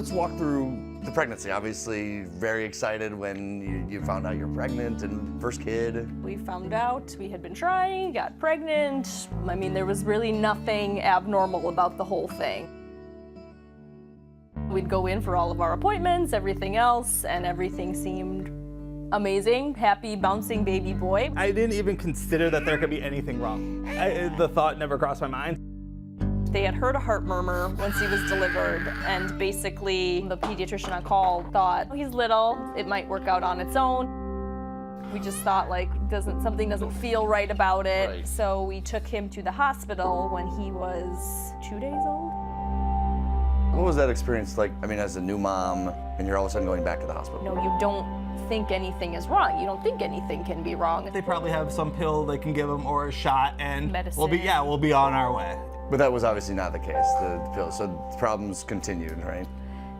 let's walk through the pregnancy. Obviously, very excited when you found out you're pregnant and first kid. We found out we had been trying, got pregnant. I mean, there was really nothing abnormal about the whole thing. We'd go in for all of our appointments, everything else, and everything seemed amazing. Happy, bouncing baby boy. I didn't even consider that there could be anything wrong. The thought never crossed my mind. They had heard a heart murmur once he was delivered, and basically the pediatrician on call thought, oh, he's little, it might work out on its own. We just thought, like, something doesn't feel right about it. Right. So we took him to the hospital when he was 2 days old. What was that experience like? I mean, as a new mom, and you're all of a sudden going back to the hospital. No, you don't think anything is wrong. You don't think anything can be wrong. They probably have some pill they can give him or a shot, and Medicine. we'll be on our way. But that was obviously not the case, the pill. So the problems continued, right?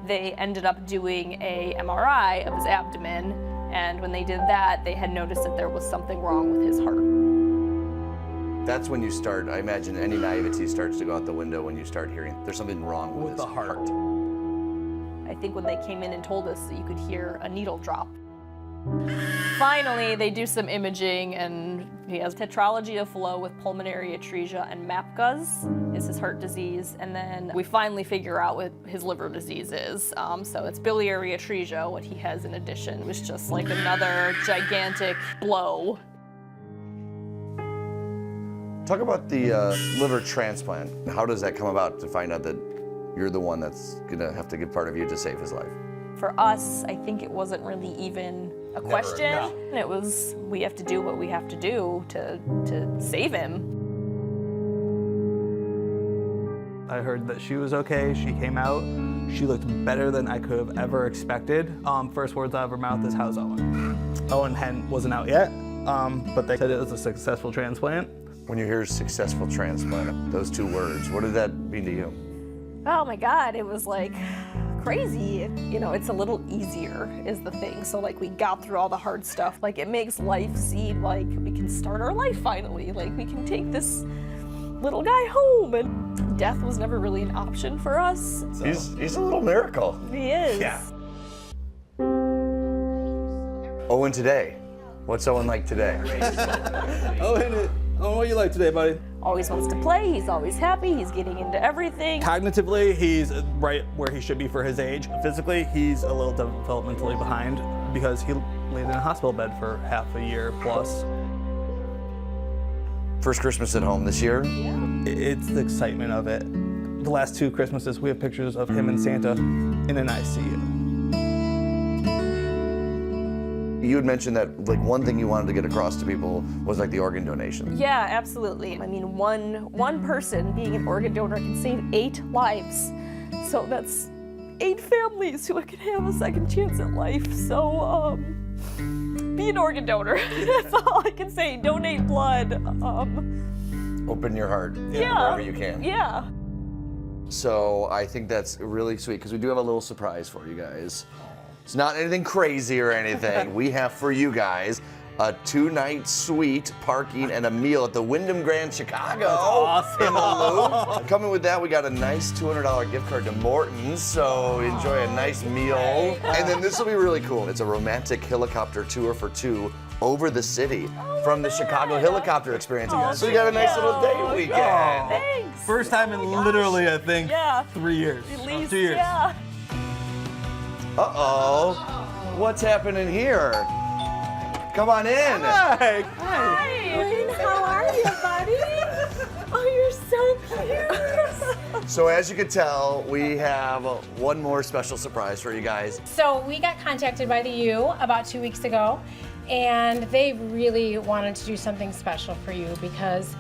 They ended up doing a MRI of his abdomen, and when they did that, they had noticed that there was something wrong with his heart. That's when you start, I imagine any naivety starts to go out the window when you start hearing there's something wrong with his the heart. I think when they came in and told us that you could hear a needle drop. Finally, they do some imaging, and he has tetralogy of Fallot with pulmonary atresia, and MAPGUS is his heart disease. And then we finally figure out what his liver disease is. So it's biliary atresia, what he has in addition. It was just like another gigantic blow. Talk about the liver transplant. How does that come about to find out that you're the one that's gonna have to give part of you to save his life? For us, I think it wasn't really even a question. no. It was, we have to do what we have to do to save him. I heard that she was okay. She came out. She looked better than I could have ever expected. First words out of her mouth is, "How's Owen?" Owen wasn't out yet, but they said it was a successful transplant. When you hear successful transplant, those two words, what did that mean to you? Oh my God, it was like crazy. You know, it's a little easier is the thing. So like we got through all the hard stuff. Like it makes life seem like we can start our life finally. Like we can take this little guy home, and death was never really an option for us. So. He's a little miracle. He is. Yeah. Owen today. What's Owen like today? Owen, what do you like today, buddy? Always wants to play, he's always happy, he's getting into everything. Cognitively, he's right where he should be for his age. Physically, he's a little developmentally behind because he laid in a hospital bed for half a year plus. First Christmas at home this year? Yeah. It's the excitement of it. The last two Christmases, we have pictures of him and Santa in an ICU. You had mentioned that like one thing you wanted to get across to people was like the organ donation. Yeah, absolutely. I mean, one person being an organ donor can save 8 lives. So that's 8 families who can have a second chance at life. So, be an organ donor. That's all I can say. Donate blood. Open your heart Yeah. wherever you can. Yeah. So I think that's really sweet because we do have a little surprise for you guys. It's not anything crazy or anything. We have for you guys a 2-night suite, parking, and a meal at the Wyndham Grand Chicago. Awesome. Coming with that, we got a nice $200 gift card to Morton's, so enjoy a nice meal. And then this will be really cool. It's a romantic helicopter tour for 2 over the city from the Chicago Helicopter Experience. So you got a nice little day weekend. Thanks. First time in literally, I think, Yeah. 3 years. At least, 2 years. yeah. Uh-oh. What's happening here? Come on in. Hi. Hi. How are you, buddy? Oh, you're so cute. So as you can tell, we have one more special surprise for you guys. So we got contacted by the U about 2 weeks ago, and they really wanted to do something special for you because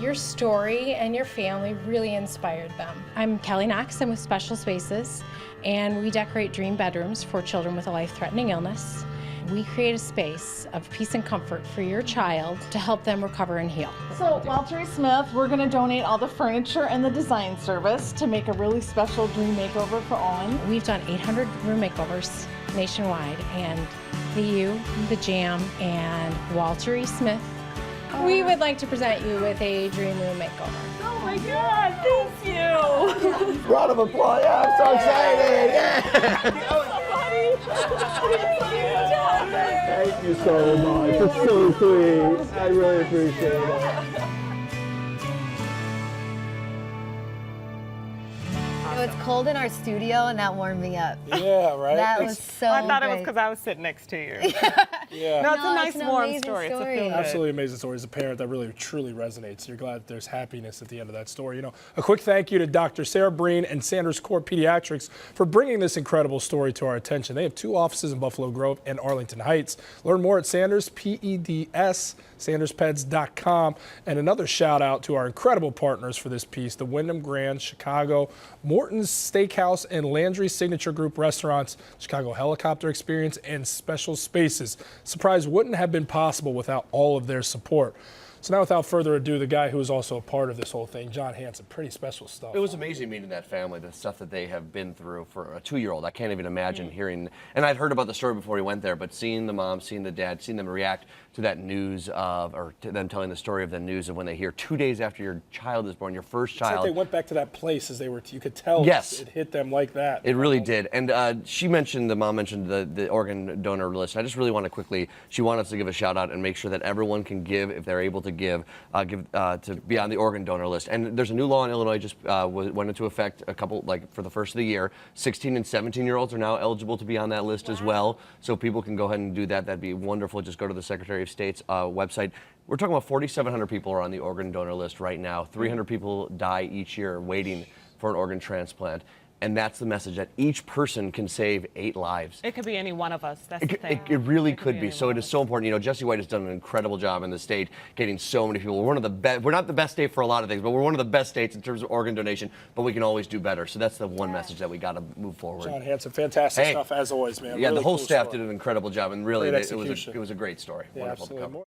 your story and your family really inspired them. I'm Kelly Knox, I'm with Special Spaces, and we decorate dream bedrooms for children with a life-threatening illness. We create a space of peace and comfort for your child to help them recover and heal. So, Walter Smith, we're going to donate all the furniture and the design service to make a really special dream makeover for Owen. We've done 800 room makeovers nationwide, and the U, the Jam, and Walter E. Smith we would like to present you with a dream room makeover. Oh my God, thank you. Round of applause. Yeah, I'm so excited. Yeah. Thank you so much. It's so sweet. I really appreciate it. It's cold in our studio, and that warmed me up. Yeah, right? That was so I thought it was great. because I was sitting next to you. Yeah. No, it's No, a it's nice an warm amazing story. It's a story. feel good. Absolutely amazing story. As a parent, that really truly resonates. You're glad there's happiness at the end of that story. You know, a quick thank you to Dr. Sarah Breen and Sanders Court Pediatrics for bringing this incredible story to our attention. They have 2 offices in Buffalo Grove and Arlington Heights. Learn more at Sanders, P-E-D-S, sanderspeds.com. And another shout out to our incredible partners for this piece, the Wyndham Grand Chicago, Morton's Steakhouse and Landry Signature Group Restaurants, Chicago Helicopter Experience, and Special Spaces. Surprise wouldn't have been possible without all of their support. So now, without further ado, the guy who is also a part of this whole thing, John Hansen. Pretty special stuff. It was amazing meeting that family, the stuff that they have been through for a 2-year-old. I can't even imagine hearing, and I'd heard about the story before we went there, but seeing the mom, seeing the dad, seeing them react to that news of, or to them telling the story of the news of when they hear 2 days after your child is born, your first It's like child. they went back to that place as they were, you could tell Yes. it hit them like that. It really did. And the mom mentioned the organ donor list. I just really want to quickly, she wanted us to give a shout out and make sure that everyone can give if they're able to give to be on the organ donor list. And there's a new law in Illinois just went into effect for the first of the year. 16 and 17-year-olds are now eligible to be on that list as well. So people can go ahead and do that. That'd be wonderful. Just go to the Secretary of State's website. We're talking about 4,700 people are on the organ donor list right now. 300 people die each year waiting for an organ transplant. And that's the message, that each person can save 8 lives. It could be any one of us. That's the thing. It really could be. So it is so important. You know, Jesse White has done an incredible job in the state, getting so many people. We're one of the best. We're not the best state for a lot of things, but we're one of the best states in terms of organ donation. But we can always do better. So that's the one message that we got to move forward. John Hansen, fantastic stuff as always, man. Yeah, Really the whole cool staff story. did an incredible job, and really, Great it was execution. a great story. Yeah, Wonderful to absolutely. cover.